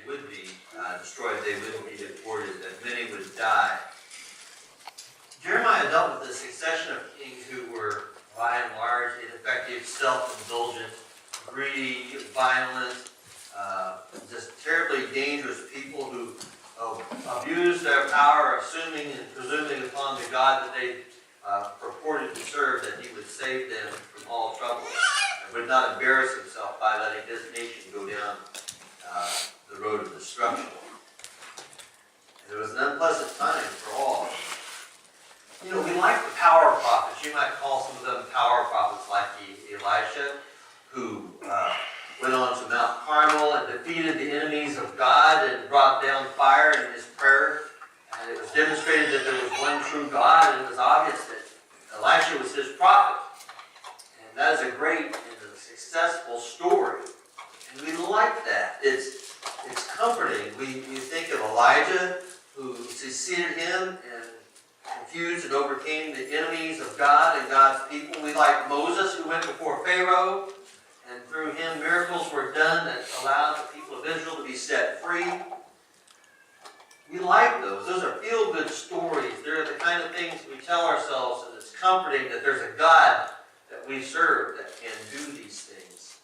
would be destroyed, they would be deported, that many would die. Jeremiah dealt with a succession of kings who were, by and large, ineffective, self-indulgent, greedy, violent, just terribly dangerous people who abused their power, assuming and presuming upon the God that they purported to serve, that he would save them from all trouble, and would not embarrass himself by letting his nation go down the road of destruction. And it was an unpleasant time for all. You know, we like the power prophets. You might call some of them power prophets, like Elisha, who went on to Mount Carmel and defeated the enemies of God and brought down fire in his prayer. And it was demonstrated that there was one true God, and it was obvious that Elisha was his prophet. And that is a great and a successful story. And we like that. It's comforting. We think of Elijah, who succeeded him and confused and overcame the enemies of God and God's people. We like Moses, who went before Pharaoh, and through him miracles were done that allowed the people of Israel to be set free. We like those. Those are feel-good stories. They're the kind of things we tell ourselves, and it's comforting that there's a God that we serve that can do these things.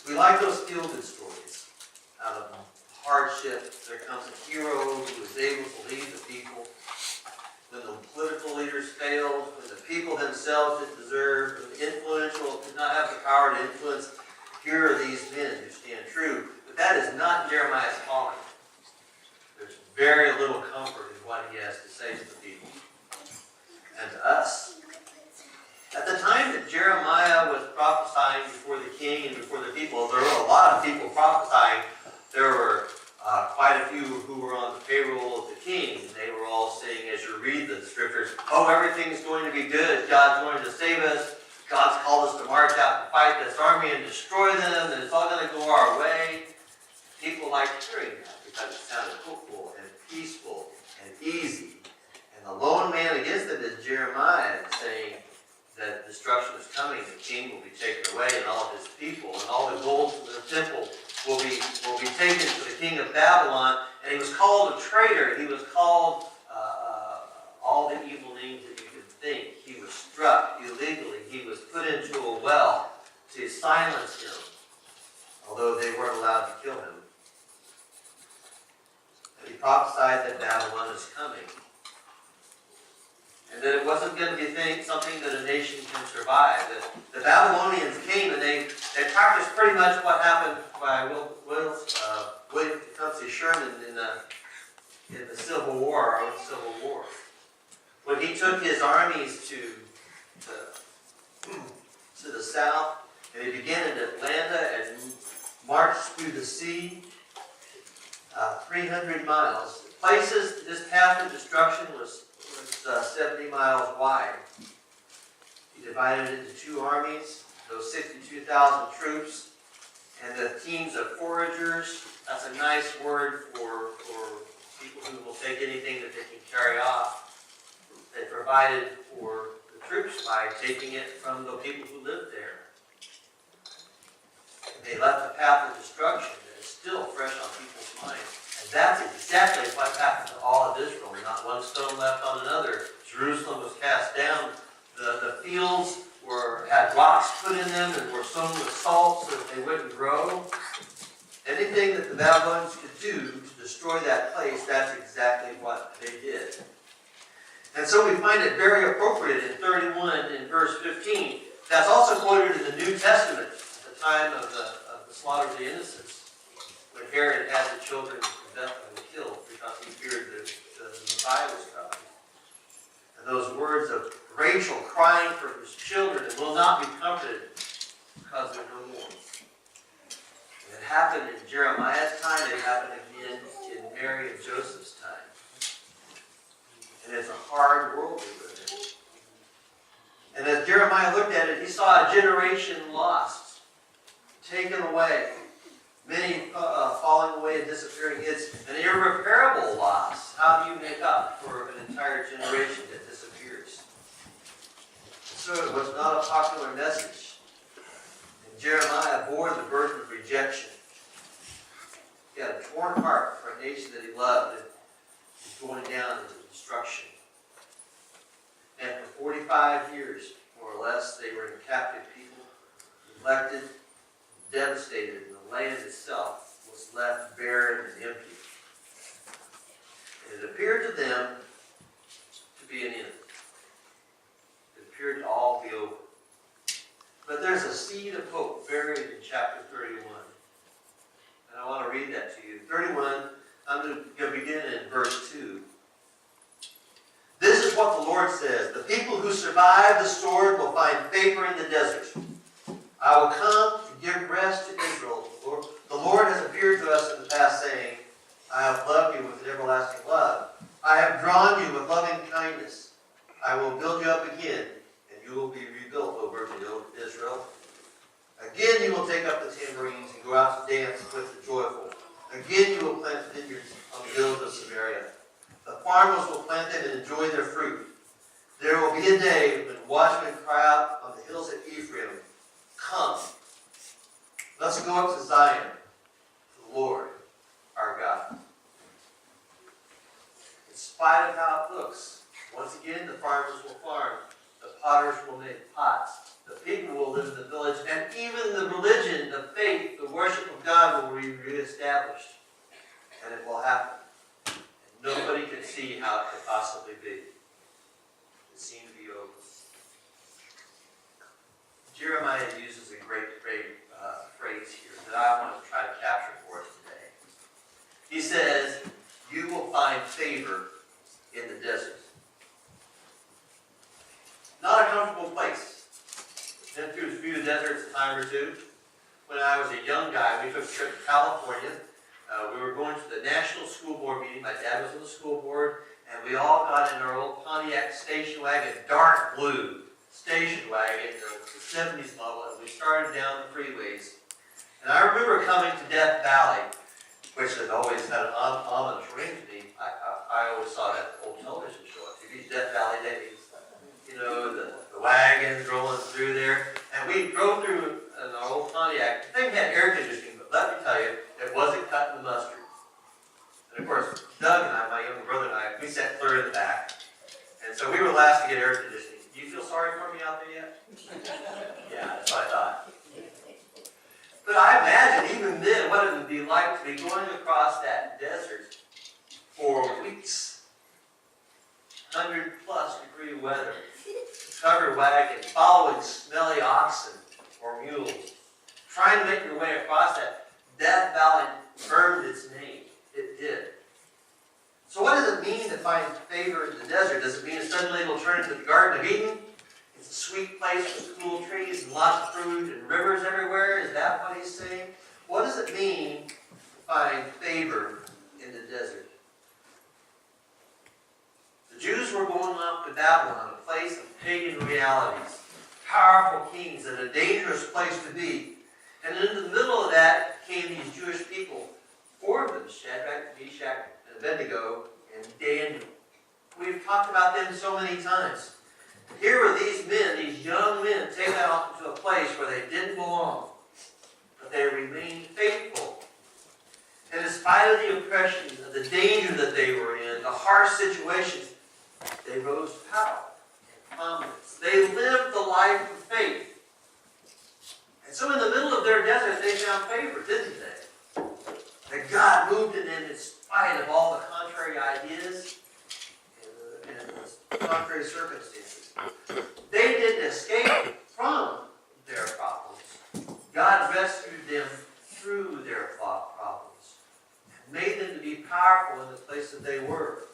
We like those feel-good stories. Out of hardship, there comes a hero who is able to lead the people. When the political leaders failed, when the people themselves didn't deserve, when the influential did not have the power to influence, here are these men who stand true. But that is not Jeremiah's calling. There's very little comfort in what he has to say to the people and to us. At the time that Jeremiah was prophesying before the king and before the people, there were a lot of people prophesying. There were quite a few who were on the payroll of the king. They were all saying, as you read the scriptures, oh, everything's going to be good. God's going to save us. God's called us to march out and fight this army and destroy them, and it's all going to go our way. People liked hearing that because it sounded hopeful and peaceful and easy. And the lone man against it is Jeremiah, saying that destruction is coming. The king will be taken away, and all of his people, and all the gold from the temple will be taken to the king of Babylon. And he was called a traitor. He was called all the evil names that you could think. He was struck illegally. He was put into a well to silence him, although they weren't allowed to kill him. And he prophesied that Babylon is coming, and that it wasn't going to be something that a nation can survive. The Babylonians came, and they practiced pretty much what happened by William Tecumseh Sherman in the Civil War, our own Civil War. When he took his armies to the south, and he began in Atlanta and marched through the sea, 300 miles. This path of destruction was 70 miles wide. He divided it into two armies, those 62,000 troops, and the teams of foragers. That's a nice word for people who will take anything that they can carry off. They provided for the troops by taking it from the people who lived there. And they left the path of destruction that is still fresh on people's minds. And that's exactly what happened to all of Israel. Not one stone left on another. Jerusalem was cast down. The fields had rocks put in them and were sown with salt so that they wouldn't grow. Anything that the Babylonians could do to destroy that place, that's exactly what they did. And so we find it very appropriate in 31 in verse 15. That's also quoted in the New Testament at the time of the slaughter of the innocents, when Herod had the children of Bethlehem killed because he feared the Messiah was coming. And those words of Rachel crying for his children and will not be comforted because they're no more. And it happened in Jeremiah's time. It happened again in Mary and Joseph's time. And it's a hard world we live in. And as Jeremiah looked at it, he saw a generation lost, taken away, many falling away and disappearing. It's an irreparable loss. How do you make up for an entire generation that disappears? So it was not a popular message. And Jeremiah bore the burden of rejection. He had a torn heart for a nation that he loved and was going down into destruction. And for 45 years, more or less, they were in captive people, neglected, devastated, and the land itself was left barren and empty. And it appeared to them to be an end. It appeared to all be over. But there's a seed of hope buried in chapter 31. And I want to read that to you. 31, I'm going to begin in verse 2. This is what the Lord says. The people who survive the sword will find favor in the desert. I will come to give rest to Israel. The Lord has appeared to us in the past, saying, I have loved you with an everlasting love. I have drawn you with loving kindness. I will build you up again, and you will be rebuilt, O virgin Israel. Again you will take up the tambourines and go out to dance with the joyful. Again you will plant vineyards on the hills of Samaria. The farmers will plant them and enjoy their fruit. There will be a day when watchmen cry out on the hills of Ephraim, come, let's go up to Zion, to the Lord, our God. In spite of how it looks, once again the farmers will farm, the potters will make pots, the people will live in the village, and even the religion, the faith, the worship of God will be reestablished. And it will happen. Nobody could see how it could possibly be. It seemed to be over. Jeremiah uses a great phrase here that I want to try to capture for us today. He says, you will find favor in the desert. Not a comfortable place. Been through a few deserts a time or two. When I was a young guy, we took a trip to California. We were going to the National School Board meeting. My dad was on the school board, and we all got in our old Pontiac station wagon, dark blue station wagon, the 70s model, and we started down the freeways. And I remember coming to Death Valley, which has always had an ominous ring to me. I always saw that old television show on TV, Death Valley days. You know, the wagons rolling through there. And we drove through an old Pontiac. The thing had air conditioning, but let me tell you, it wasn't cutting the mustard. And of course, Doug and I, my younger brother and I, we sat clear in the back. And so we were last to get air conditioning. Do you feel sorry for me out there yet? Yeah, that's what I thought. But I imagine even then what it would be like to be going across that desert for weeks. 100+ degree weather. Covered wagon, following smelly oxen or mules. Trying to make your way across that. Death Valley earned its name. It did. So what does it mean to find favor in the desert? Does it mean suddenly it'll turn into the Garden of Eden? It's a sweet place with cool trees and lots of fruit and rivers everywhere? Is that what he's saying? What does it mean to find favor in the desert? The Jews were going off to Babylon, a place of pagan realities, powerful kings, and a dangerous place to be. And in the middle of that came these Jewish people, 4 of them, Shadrach, Meshach, and Abednego, and Daniel. We've talked about them so many times. Here were these men, these young men, taken off into a place where they didn't belong. But they remained faithful. And in spite of the oppression, of the danger that they were in, the harsh situations, they rose to power and prominence. They lived the life of faith. And so in the middle of their desert, they found favor, didn't they? That God moved in them in spite of all the contrary ideas and the contrary circumstances. They didn't escape from their problems. God rescued them through their problems and made them to be powerful in the place that they were.